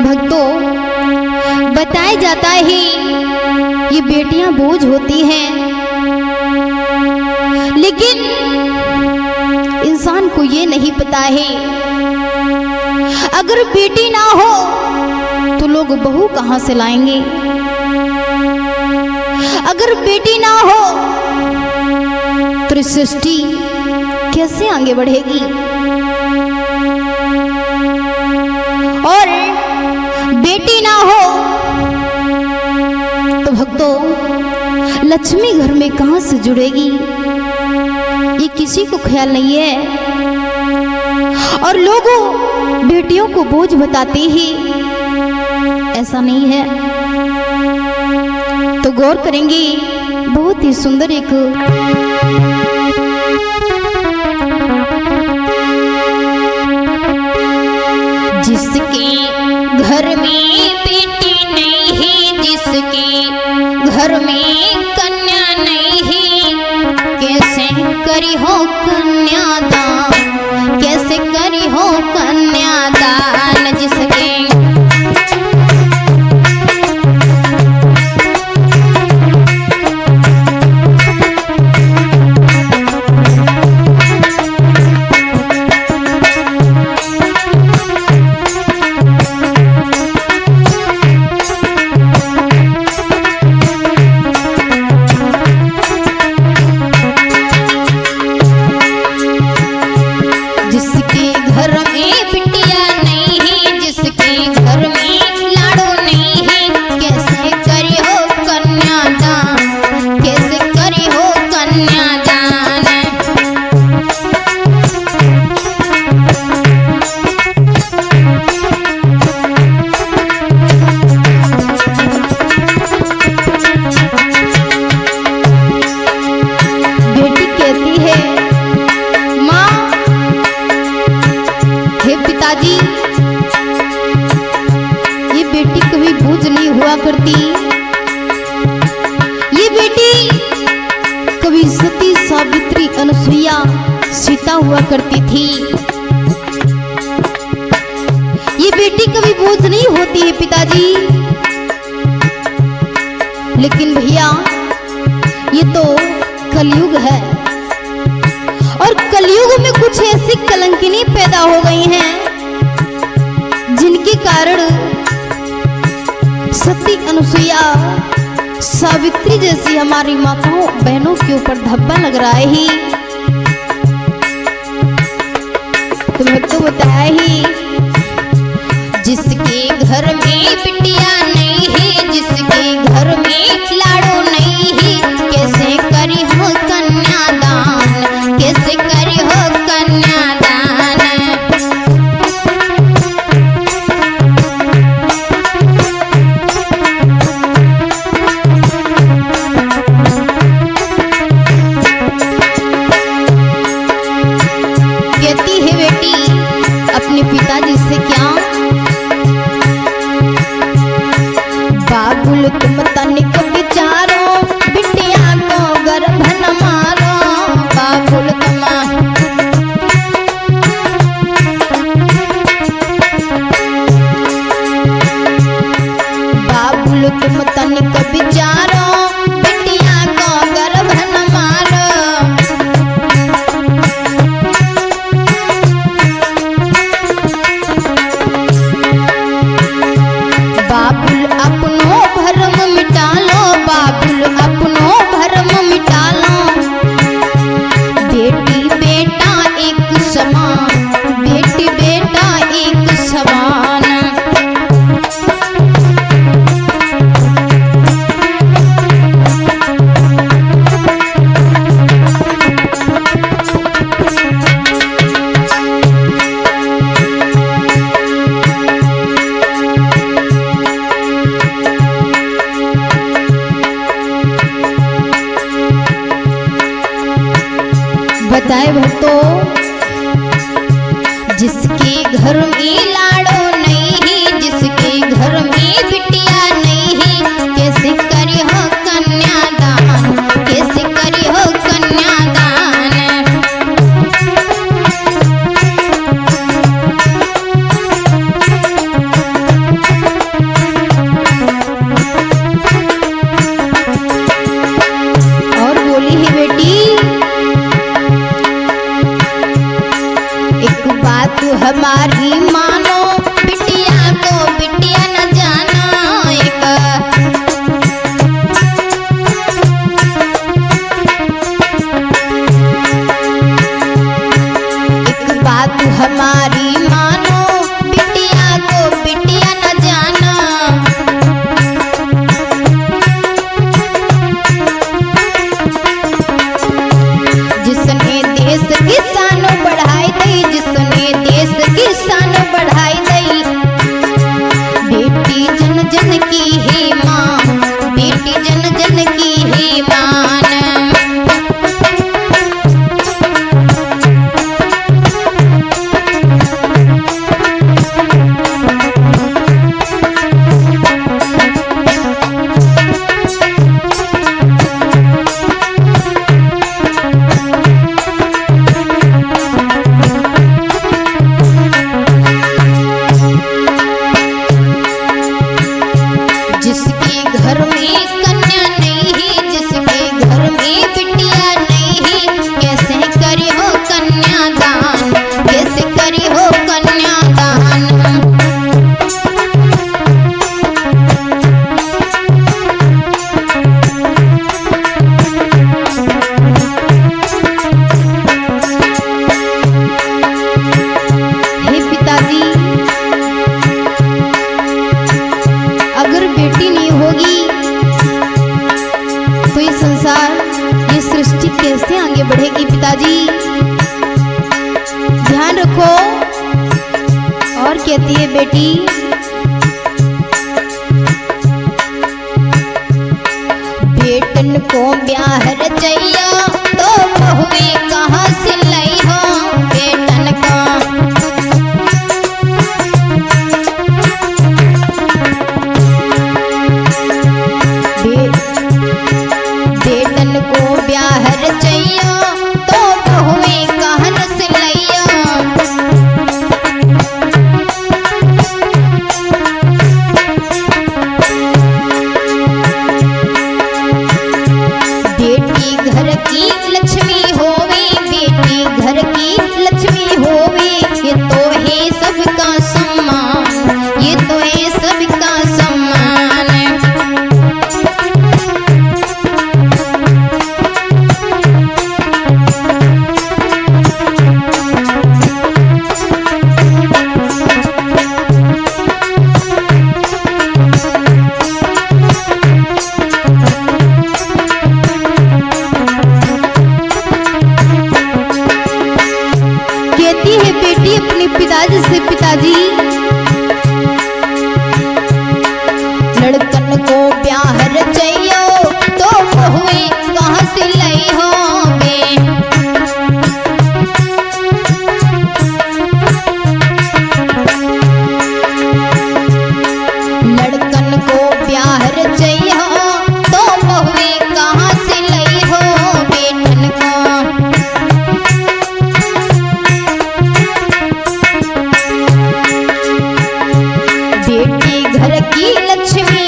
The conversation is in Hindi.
भक्तों, बताया जाता है ये बेटियां बोझ होती हैं, लेकिन इंसान को ये नहीं पता है अगर बेटी ना हो तो लोग बहू कहां से लाएंगे। अगर बेटी ना हो तो सृष्टि कैसे आगे बढ़ेगी। और बेटी ना हो तो भक्तों लक्ष्मी घर में कहां से जुड़ेगी, ये किसी को ख्याल नहीं है। और लोगों बेटियों को बोझ बताते ही, ऐसा नहीं है। तो गौर करेंगे, बहुत ही सुंदर एक जिसके घर में बेटी नहीं है, जिसके घर में कन्या नहीं है, कैसे करी हो कन्यादान, कैसे करी हो कन्यादान। जिसके करती, ये बेटी कभी सती सावित्री अनुसुईया सीता हुआ करती थी। ये बेटी कभी बोझ नहीं होती है पिताजी। लेकिन भैया ये तो कलयुग है, और कलयुग में कुछ ऐसी कलंकिनी पैदा हो गई हैं जिनके कारण सती अनुसुईया सावित्री जैसी हमारी माताओं बहनों के ऊपर धब्बा लग रहा है। तुम्हें तो बताया ही, जिसके घर में बिटिया नहीं है, जिसके घर में लाड़ो नहीं है, कैसे करी हो कन्यादान, कैसे करी हो कन्यादान। पिताजी से क्या बाबुल तुम तनिक विचारो, बिटिया को गर्भ न मारो। बाबुल तुम तनिक विचारो, बिटिया को गर्भ न मारो। बाबुल अपनो भरम मिटा लो, बाबुल अपनो भरम मिटा लो। बेटी बेटा एक समान, बेटी बेटा एक समान। अगर बेटी नहीं होगी तो ये संसार, ये सृष्टि कैसे आगे बढ़ेगी पिताजी? ध्यान रखो। और कहती है बेटी, बेटन को ब्याह रचैया तो बहुए कहाँ से लई हो बेटन का। बेटन को ब्याह रचैया तो बहुए कहन से लैया। बेटी घर की लक्ष्मी होवे, बेटी घर की लक्ष्मी होवे, ये तो है सबका सम्मान, ये तो है सबका सम्मान। बेटी अपने पिताजी से, पिताजी लड़कन को ब्याह रचैयो तो बहुए कहाँ से लई हो बे। लड़कन को ब्याह रचैयो तो बहुए कहाँ से लई हो बेटन को। बेटी घर की लक्ष्मी